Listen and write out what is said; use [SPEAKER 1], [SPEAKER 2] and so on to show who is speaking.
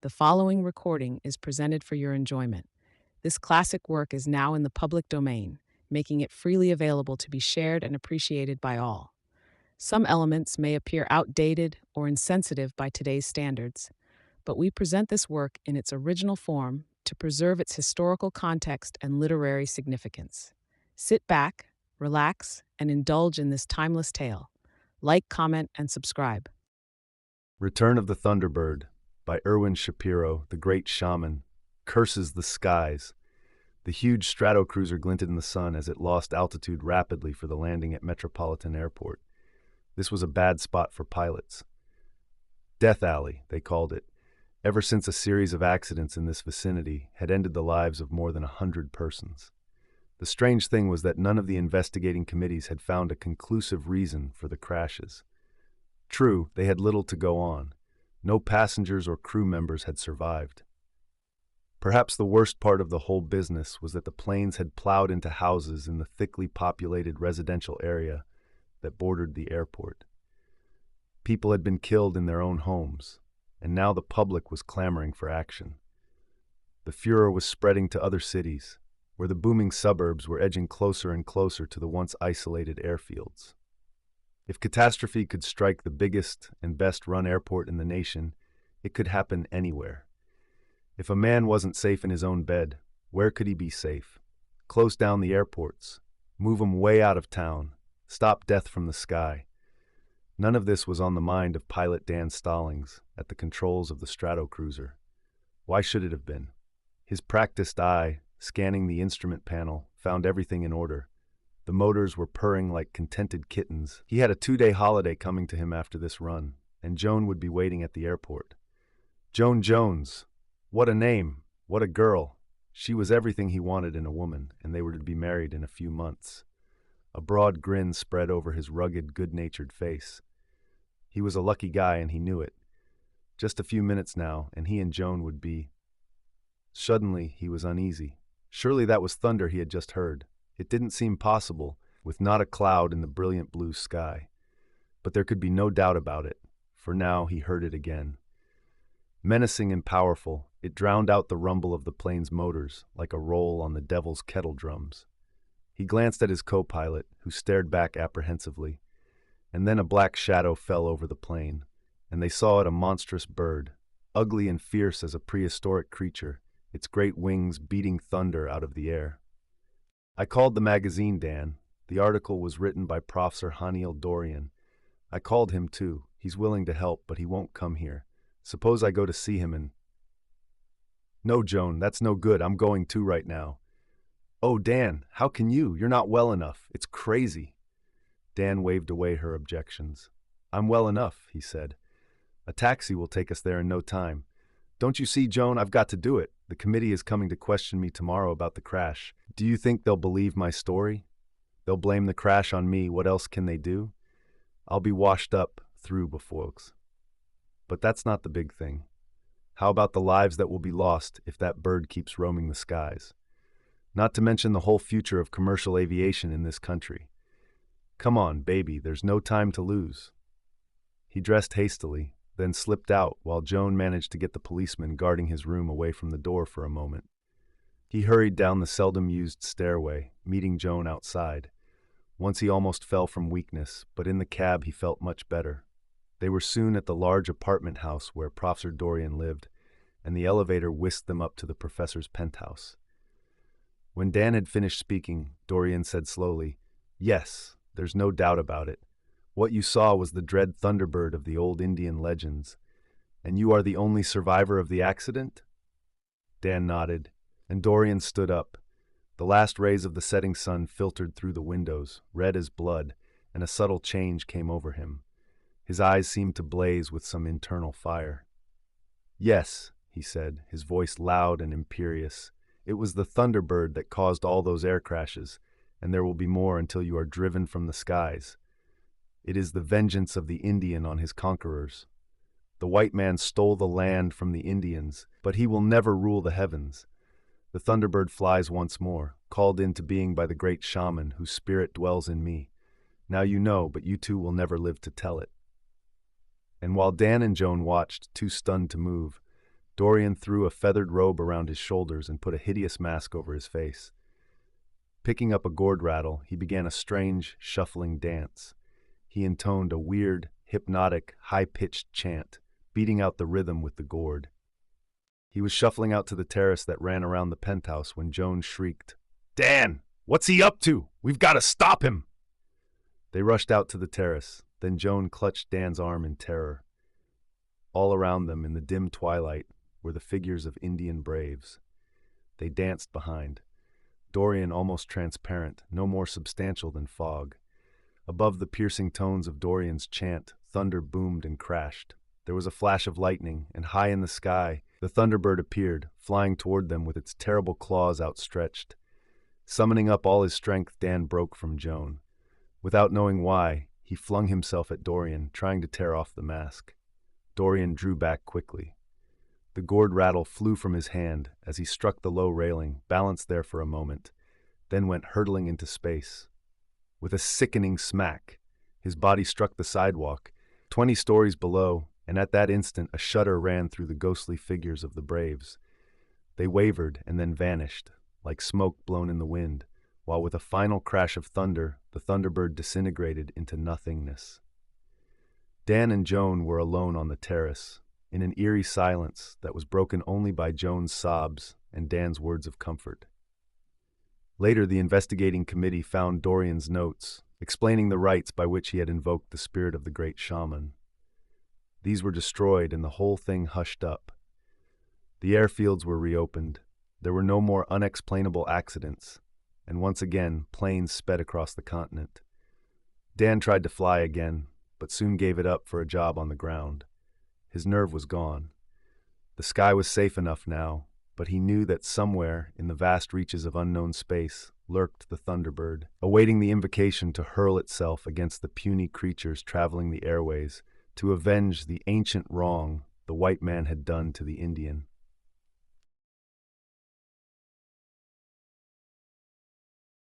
[SPEAKER 1] The following recording is presented for your enjoyment. This classic work is now in the public domain, making it freely available to be shared and appreciated by all. Some elements may appear outdated or insensitive by today's standards, but we present this work in its original form to preserve its historical context and literary significance. Sit back, relax, and indulge in this timeless tale. Like, comment, and subscribe.
[SPEAKER 2] Return of the Thunderbird by Irwin Shapiro, the great shaman, curses the skies. The huge stratocruiser glinted in the sun as it lost altitude rapidly for the landing at Metropolitan Airport. This was a bad spot for pilots. Death Alley, they called it, ever since a series of accidents in this vicinity had ended the lives of more than 100 persons. The strange thing was that none of the investigating committees had found a conclusive reason for the crashes. True, they had little to go on. No passengers or crew members had survived. Perhaps the worst part of the whole business was that the planes had plowed into houses in the thickly populated residential area that bordered the airport. People had been killed in their own homes, and now the public was clamoring for action. The furor was spreading to other cities, where the booming suburbs were edging closer and closer to the once isolated airfields. If catastrophe could strike the biggest and best-run airport in the nation, it could happen anywhere. If a man wasn't safe in his own bed, where could he be safe? Close down the airports, move him way out of town, stop death from the sky. None of this was on the mind of pilot Dan Stallings at the controls of the stratocruiser. Why should it have been? His practiced eye, scanning the instrument panel, found everything in order. The motors were purring like contented kittens. He had a 2-day holiday coming to him after this run, and Joan would be waiting at the airport. Joan Jones. What a name. What a girl. She was everything he wanted in a woman, and they were to be married in a few months. A broad grin spread over his rugged, good-natured face. He was a lucky guy, and he knew it. Just a few minutes now, and he and Joan would be... Suddenly, he was uneasy. Surely that was thunder he had just heard. It didn't seem possible, with not a cloud in the brilliant blue sky. But there could be no doubt about it, for now he heard it again. Menacing and powerful, it drowned out the rumble of the plane's motors like a roll on the devil's kettle drums. He glanced at his co-pilot, who stared back apprehensively, and then a black shadow fell over the plane, and they saw it a monstrous bird, ugly and fierce as a prehistoric creature, its great wings beating thunder out of the air. I called the magazine, Dan. The article was written by Professor Haniel Dorian. I called him too. He's willing to help, but he won't come here. Suppose I go to see him and... No, Joan, that's no good. I'm going too right now. Oh, Dan, how can you? You're not well enough. It's crazy. Dan waved away her objections. I'm well enough, he said. A taxi will take us there in no time. Don't you see, Joan, I've got to do it. The committee is coming to question me tomorrow about the crash. Do you think they'll believe my story? They'll blame the crash on me. What else can they do? I'll be washed up through folks. But that's not the big thing. How about the lives that will be lost if that bird keeps roaming the skies? Not to mention the whole future of commercial aviation in this country. Come on, baby, there's no time to lose. He dressed hastily, then slipped out while Joan managed to get the policeman guarding his room away from the door for a moment. He hurried down the seldom-used stairway, meeting Joan outside. Once he almost fell from weakness, but in the cab he felt much better. They were soon at the large apartment house where Professor Dorian lived, and the elevator whisked them up to the professor's penthouse. When Dan had finished speaking, Dorian said slowly, "Yes, there's no doubt about it. What you saw was the dread thunderbird of the old Indian legends. And you are the only survivor of the accident?" Dan nodded, and Dorian stood up. The last rays of the setting sun filtered through the windows, red as blood, and a subtle change came over him. His eyes seemed to blaze with some internal fire. "Yes," he said, his voice loud and imperious. "It was the thunderbird that caused all those air crashes, and there will be more until you are driven from the skies. It is the vengeance of the Indian on his conquerors. The white man stole the land from the Indians, but he will never rule the heavens. The thunderbird flies once more, called into being by the great Shaman whose spirit dwells in me. Now you know, but you two will never live to tell it." And while Dan and Joan watched, too stunned to move, Dorian threw a feathered robe around his shoulders and put a hideous mask over his face. Picking up a gourd rattle, he began a strange, shuffling dance. He intoned a weird, hypnotic, high-pitched chant, beating out the rhythm with the gourd. He was shuffling out to the terrace that ran around the penthouse when Joan shrieked, "Dan! What's he up to? We've got to stop him!" They rushed out to the terrace. Then Joan clutched Dan's arm in terror. All around them, in the dim twilight, were the figures of Indian braves. They danced behind. Dorian almost transparent, no more substantial than fog. Above the piercing tones of Dorian's chant, thunder boomed and crashed. There was a flash of lightning, and high in the sky, the thunderbird appeared, flying toward them with its terrible claws outstretched. Summoning up all his strength, Dan broke from Joan. Without knowing why, he flung himself at Dorian, trying to tear off the mask. Dorian drew back quickly. The gourd rattle flew from his hand as he struck the low railing, balanced there for a moment, then went hurtling into space. With a sickening smack, his body struck the sidewalk, 20 stories below, and at that instant a shudder ran through the ghostly figures of the braves. They wavered and then vanished, like smoke blown in the wind, while with a final crash of thunder, the thunderbird disintegrated into nothingness. Dan and Joan were alone on the terrace, in an eerie silence that was broken only by Joan's sobs and Dan's words of comfort. Later, the investigating committee found Dorian's notes, explaining the rites by which he had invoked the spirit of the great shaman. These were destroyed and the whole thing hushed up. The airfields were reopened. There were no more unexplainable accidents, and once again, planes sped across the continent. Dan tried to fly again, but soon gave it up for a job on the ground. His nerve was gone. The sky was safe enough now, but he knew that somewhere in the vast reaches of unknown space lurked the thunderbird, awaiting the invocation to hurl itself against the puny creatures traveling the airways, to avenge the ancient wrong the white man had done to the Indian.